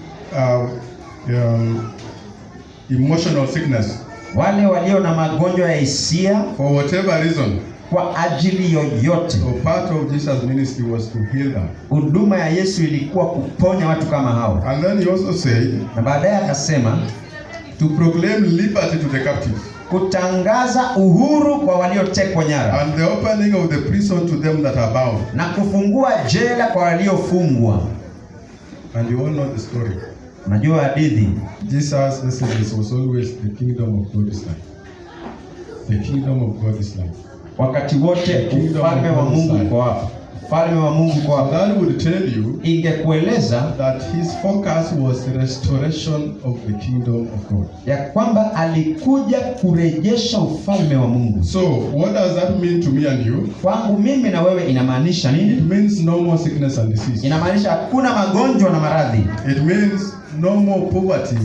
[SPEAKER 1] emotional sickness,
[SPEAKER 2] wale walio na magonjwa ya hisia,
[SPEAKER 1] for whatever reason."
[SPEAKER 2] kwa ajili yoyote.
[SPEAKER 1] So part of Jesus' ministry was to heal them.
[SPEAKER 2] Huduma ya Yesu ilikuwa kuponya watu kama hao.
[SPEAKER 1] And then he also said,
[SPEAKER 2] Na baadaye akasema
[SPEAKER 1] to proclaim liberty to the captives,
[SPEAKER 2] kutangaza uhuru kwa waliotekwa nyara,
[SPEAKER 1] and the opening of the prison to them that are bound.
[SPEAKER 2] na kufungua jela kwa waliofungwa.
[SPEAKER 1] And you all know the story.
[SPEAKER 2] Najua hadithi.
[SPEAKER 1] Jesus' message was always, the kingdom of God is like. The kingdom of God is like.
[SPEAKER 2] Wakati wote ufalme wa Mungu uko hapa. Ufalme wa Mungu uko hapa.
[SPEAKER 1] That would tell you
[SPEAKER 2] Ingekueleza
[SPEAKER 1] that his focus was the restoration of the kingdom of God.
[SPEAKER 2] ya kwamba alikuja kurejesha ufalme wa Mungu.
[SPEAKER 1] So, what does that mean to me and you?
[SPEAKER 2] Kwangu mimi na wewe inamaanisha
[SPEAKER 1] It
[SPEAKER 2] nini?
[SPEAKER 1] means no more sickness and disease.
[SPEAKER 2] Inamaanisha hakuna magonjwa na maradhi.
[SPEAKER 1] It means no more poverty